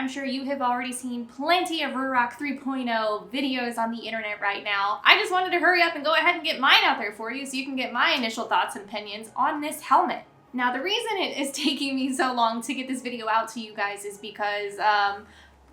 I'm sure you have already seen plenty of Ruroc 3.0 videos on the internet right now. I just wanted to hurry up and go ahead and get mine out there for you so you can get my initial thoughts and opinions on this helmet. Now, the reason it is taking me so long to get this video out to you guys is because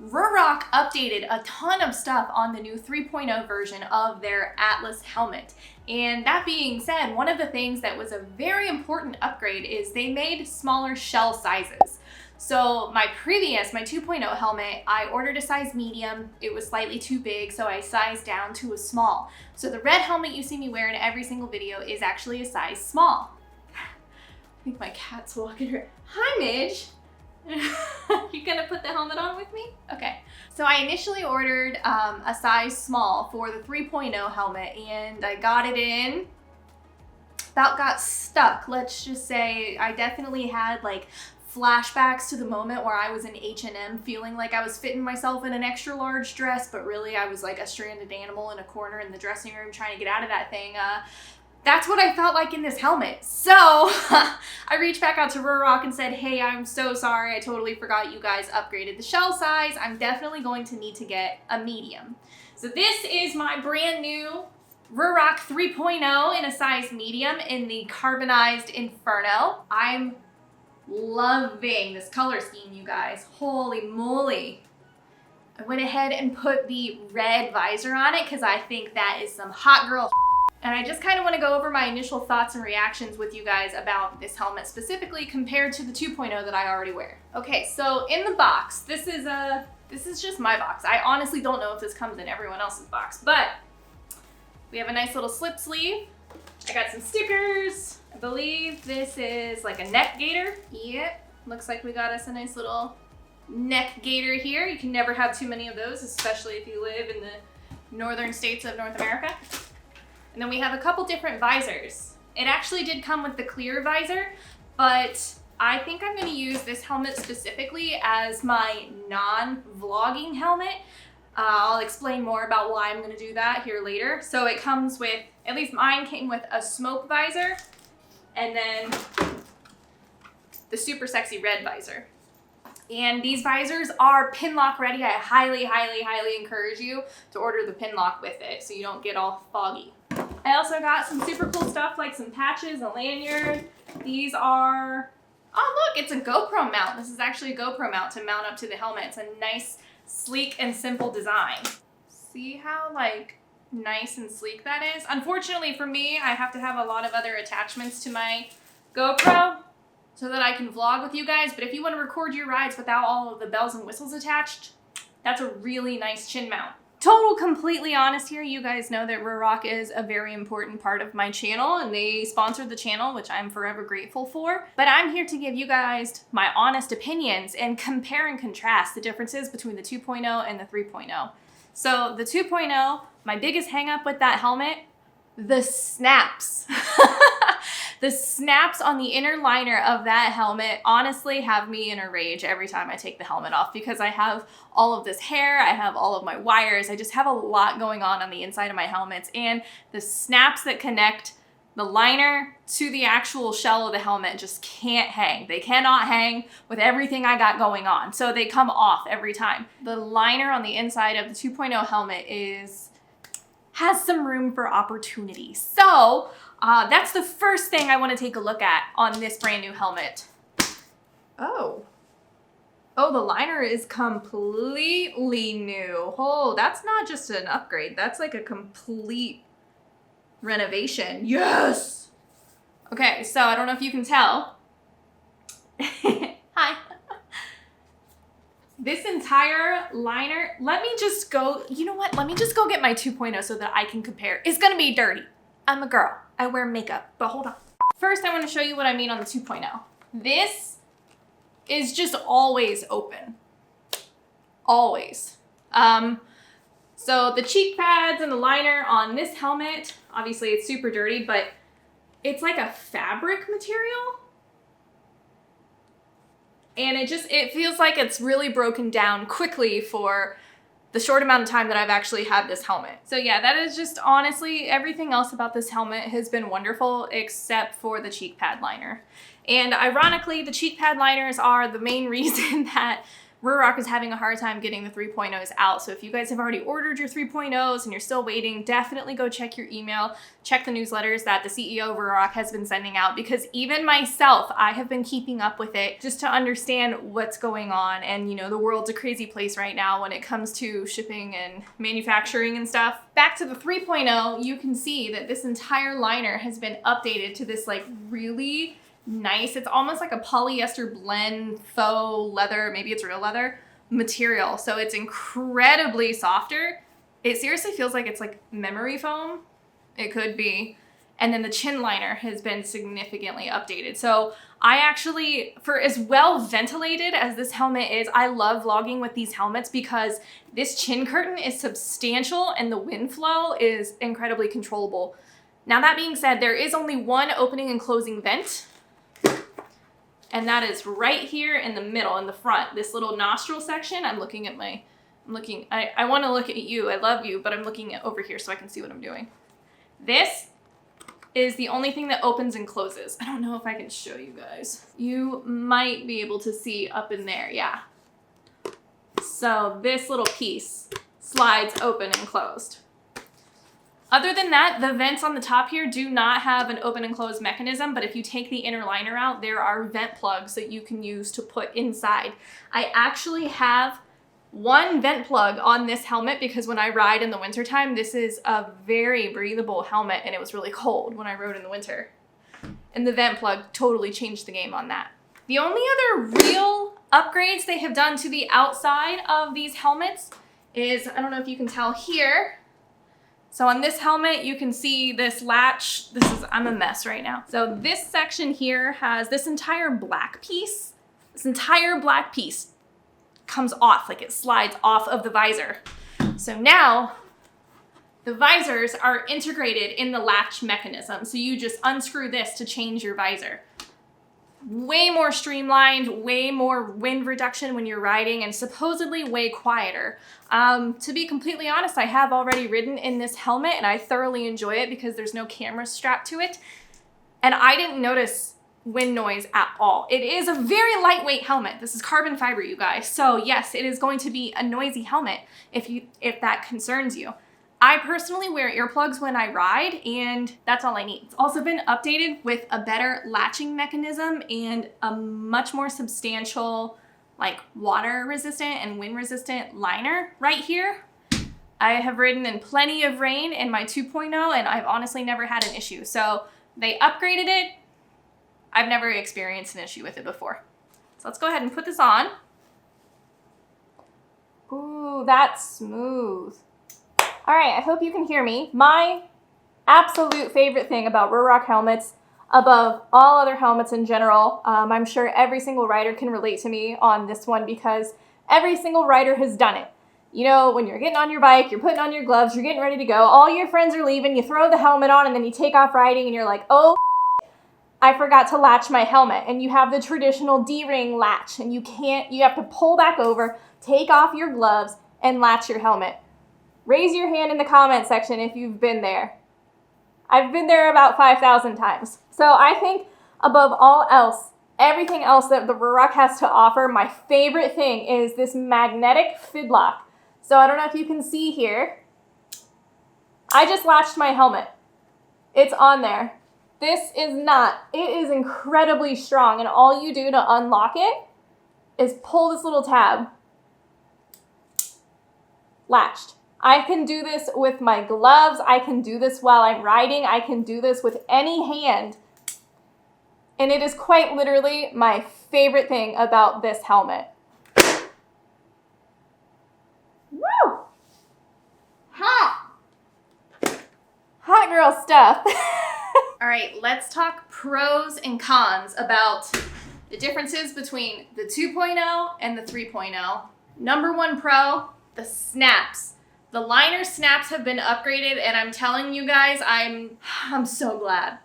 Ruroc updated a ton of stuff on the new 3.0 version of their Atlas helmet. And that being said, one of the things that was a very important upgrade is they made smaller shell sizes. So my 2.0 helmet, I ordered a size medium. It was slightly too big, so I sized down to a small. So the red helmet you see me wear in every single video is actually a size small. I think my cat's walking her. Hi, Midge. You gonna put the helmet on with me? Okay. So I initially ordered a size small for the 3.0 helmet, and I got it in. About got stuck. Let's just say I definitely had like flashbacks to the moment where I was in H&M feeling like I was fitting myself in an extra large dress, but really I was like a stranded animal in a corner in the dressing room trying to get out of that thing. That's what I felt like in this helmet. So I reached back out to Ruroc and said, hey, I'm so sorry. I totally forgot you guys upgraded the shell size. I'm definitely going to need to get a medium. So this is my brand new Ruroc 3.0 in a size medium in the carbonized Inferno. I'm loving this color scheme, you guys. Holy moly. I went ahead and put the red visor on it because I think that is some hot girl. And I just kind of want to go over my initial thoughts and reactions with you guys about this helmet specifically compared to the 2.0 that I already wear. Okay, so in the box, this is just my box. I honestly don't know if this comes in everyone else's box, but we have a nice little slip sleeve. I got some stickers. I believe this is like a neck gaiter. Yep, looks like we got us a nice little neck gaiter here. You can never have too many of those, especially if you live in the northern states of North America. And then we have a couple different visors. It actually did come with the clear visor, but I think I'm gonna use this helmet specifically as my non-vlogging helmet. I'll explain more about why I'm gonna do that here later. So it comes with, at least mine came with a smoke visor and then the super sexy red visor. And these visors are pin lock ready. I highly, highly, highly encourage you to order the pin lock with it so you don't get all foggy. I also got some super cool stuff like some patches, a lanyard. These are, oh look, it's a Gopro mount. This is actually a Gopro mount to mount up to the helmet. It's a nice, sleek and simple design. See how like nice and sleek that is? Unfortunately for me, I have to have a lot of other attachments to my GoPro so that I can vlog with you guys. But if you want to record your rides without all of the bells and whistles attached, that's a really nice chin mount. Total completely honest here, you guys know that Ruroc is a very important part of my channel and they sponsored the channel, which I'm forever grateful for. But I'm here to give you guys my honest opinions and compare and contrast the differences between the 2.0 and the 3.0. So the 2.0, my biggest hang up with that helmet, the snaps. The snaps on the inner liner of that helmet honestly have me in a rage every time I take the helmet off because I have all of this hair, I have all of my wires, I just have a lot going on the inside of my helmets, and the snaps that connect the liner to the actual shell of the helmet just can't hang. They cannot hang with everything I got going on, so they come off every time. The liner on the inside of the 2.0 helmet has some room for opportunity. So that's the first thing I want to take a look at on this brand new helmet. Oh, the liner is completely new. Oh, that's not just an upgrade. That's like a complete renovation. Yes! Okay, so I don't know if you can tell. Hi. This entire liner, let me just go, you know what? Let me just go get my 2.0 so that I can compare. It's gonna be dirty. I'm a girl. I wear makeup, but hold on. First, I want to show you what I mean on the 2.0. This is just always open. Always. So the cheek pads and the liner on this helmet, obviously it's super dirty, but it's like a fabric material. And it feels like it's really broken down quickly for the short amount of time that I've actually had this helmet. So yeah, that is just honestly, everything else about this helmet has been wonderful except for the cheek pad liner. And ironically, the cheek pad liners are the main reason that Ruroc is having a hard time getting the 3.0s out. So if you guys have already ordered your 3.0s and you're still waiting, definitely go check your email, check the newsletters that the CEO of Ruroc has been sending out, because even myself, I have been keeping up with it just to understand what's going on. And you know, the world's a crazy place right now when it comes to shipping and manufacturing and stuff. Back to the 3.0, you can see that this entire liner has been updated to this like really nice, it's almost like a polyester blend faux leather, maybe it's real leather material. So it's incredibly softer. It seriously feels like it's like memory foam. It could be. And then the chin liner has been significantly updated. So I actually, for as well ventilated as this helmet is, I love vlogging with these helmets because this chin curtain is substantial and the wind flow is incredibly controllable. Now that being said, there is only one opening and closing vent. And that is right here in the middle, in the front, this little nostril section. I want to look at you, I love you, but I'm looking at over here so I can see what I'm doing. This is the only thing that opens and closes. I don't know if I can show you guys. You might be able to see up in there, yeah. So this little piece slides open and closed. Other than that, the vents on the top here do not have an open and close mechanism, but if you take the inner liner out, there are vent plugs that you can use to put inside. I actually have one vent plug on this helmet because when I ride in the wintertime, this is a very breathable helmet and it was really cold when I rode in the winter. And the vent plug totally changed the game on that. The only other real upgrades they have done to the outside of these helmets is, I don't know if you can tell here, so on this helmet, you can see this latch. I'm a mess right now. So this section here has this entire black piece. This entire black piece comes off, like it slides off of the visor. So now the visors are integrated in the latch mechanism. So you just unscrew this to change your visor. Way more streamlined, way more wind reduction when you're riding, and supposedly way quieter. To be completely honest, I have already ridden in this helmet and I thoroughly enjoy it because there's no camera strapped to it. And I didn't notice wind noise at all. It is a very lightweight helmet. This is carbon fiber, you guys. So yes, it is going to be a noisy helmet if that concerns you. I personally wear earplugs when I ride, and that's all I need. It's also been updated with a better latching mechanism and a much more substantial, like water resistant and wind resistant liner right here. I have ridden in plenty of rain in my 2.0 and I've honestly never had an issue. So they upgraded it. I've never experienced an issue with it before. So let's go ahead and put this on. Ooh, that's smooth. All right, I hope you can hear me. My absolute favorite thing about Ruroc helmets, above all other helmets in general, I'm sure every single rider can relate to me on this one because every single rider has done it. You know, when you're getting on your bike, you're putting on your gloves, you're getting ready to go, all your friends are leaving, you throw the helmet on, and then you take off riding, and you're like, oh, I forgot to latch my helmet. And you have the traditional D-ring latch, and you have to pull back over, take off your gloves, and latch your helmet. Raise your hand in the comment section if you've been there. I've been there about 5,000 times. So I think above all else, everything else that the Ruroc has to offer, my favorite thing is this magnetic Fib Lock. So I don't know if you can see here. I just latched my helmet. It's on there. This is not. It is incredibly strong, and all you do to unlock it is pull this little tab. Latched. I can do this with my gloves. I can do this while I'm riding. I can do this with any hand. And it is quite literally my favorite thing about this helmet. Woo! Hot! Hot girl stuff. All right, let's talk pros and cons about the differences between the 2.0 and the 3.0. Number one pro, the snaps. The liner snaps have been upgraded, and I'm telling you guys, I'm so glad.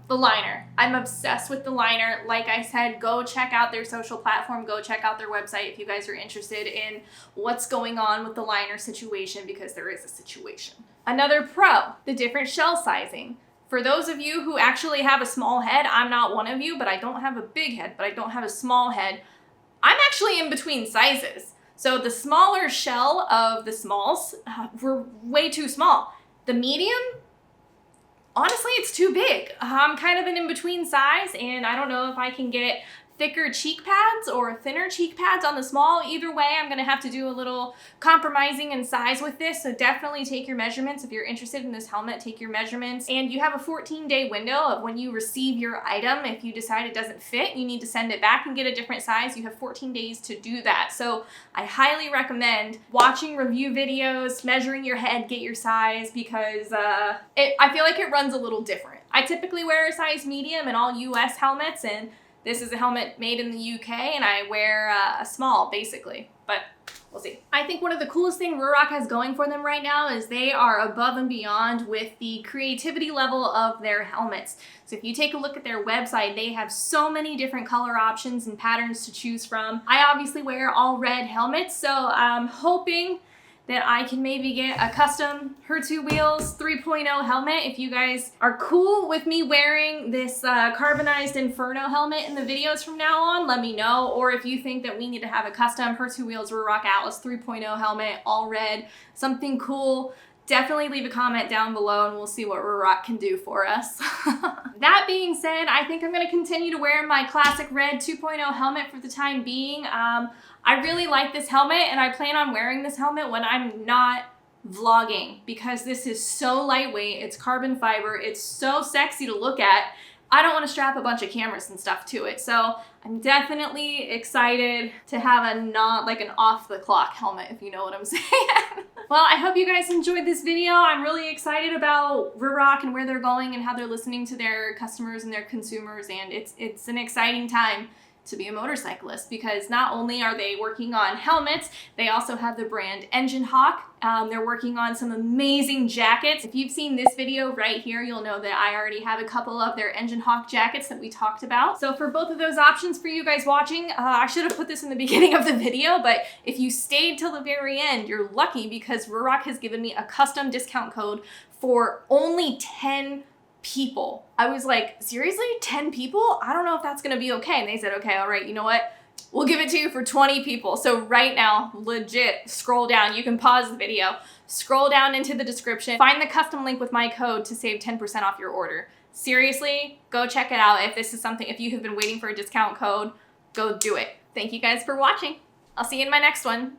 The liner. I'm obsessed with the liner. Like I said, go check out their social platform. Go check out their website if you guys are interested in what's going on with the liner situation, because there is a situation. Another pro, the different shell sizing. For those of you who actually have a small head, I'm not one of you, but I don't have a big head, but I don't have a small head. I'm actually in between sizes. So the smaller shell of the smalls were way too small. The medium, honestly, it's too big. I'm kind of an in-between size, and I don't know if I can get thicker cheek pads or thinner cheek pads on the small. Either way, I'm gonna have to do a little compromising in size with this, so definitely take your measurements. If you're interested in this helmet, take your measurements. And you have a 14-day window of when you receive your item. If you decide it doesn't fit, you need to send it back and get a different size. You have 14 days to do that. So I highly recommend watching review videos, measuring your head, get your size, because I feel like it runs a little different. I typically wear a size medium in all US helmets, and this is a helmet made in the UK, and I wear a small, basically, but we'll see. I think one of the coolest things Ruroc has going for them right now is they are above and beyond with the creativity level of their helmets. So if you take a look at their website, they have so many different color options and patterns to choose from. I obviously wear all red helmets, so I'm hoping that I can maybe get a custom Her Two Wheels 3.0 helmet. If you guys are cool with me wearing this carbonized Inferno helmet in the videos from now on, let me know. Or if you think that we need to have a custom Her Two Wheels Ruroc Atlas 3.0 helmet, all red, something cool, definitely leave a comment down below and we'll see what Ruroc can do for us. That being said, I think I'm gonna continue to wear my classic red 2.0 helmet for the time being. I really like this helmet, and I plan on wearing this helmet when I'm not vlogging, because this is so lightweight, it's carbon fiber, it's so sexy to look at. I don't want to strap a bunch of cameras and stuff to it, so I'm definitely excited to have an off-the-clock helmet, if you know what I'm saying. Well, I hope you guys enjoyed this video. I'm really excited about Ruroc and where they're going and how they're listening to their customers and their consumers, and it's an exciting time to be a motorcyclist, because not only are they working on helmets, they also have the brand Engine Hawk. They're working on some amazing jackets. If you've seen this video right here, you'll know that I already have a couple of their Engine Hawk jackets that we talked about. So for both of those options for you guys watching, I should have put this in the beginning of the video, but if you stayed till the very end, you're lucky, because Ruroc has given me a custom discount code for only 10 people. I was like, seriously, 10 people? I don't know if that's gonna be okay. And they said, okay, all right, you know what? We'll give it to you for 20 people. So right now, legit, scroll down. You can pause the video, scroll down into the description, find the custom link with my code to save 10% off your order. Seriously, go check it out. If this is something, if you have been waiting for a discount code, go do it. Thank you guys for watching. I'll see you in my next one.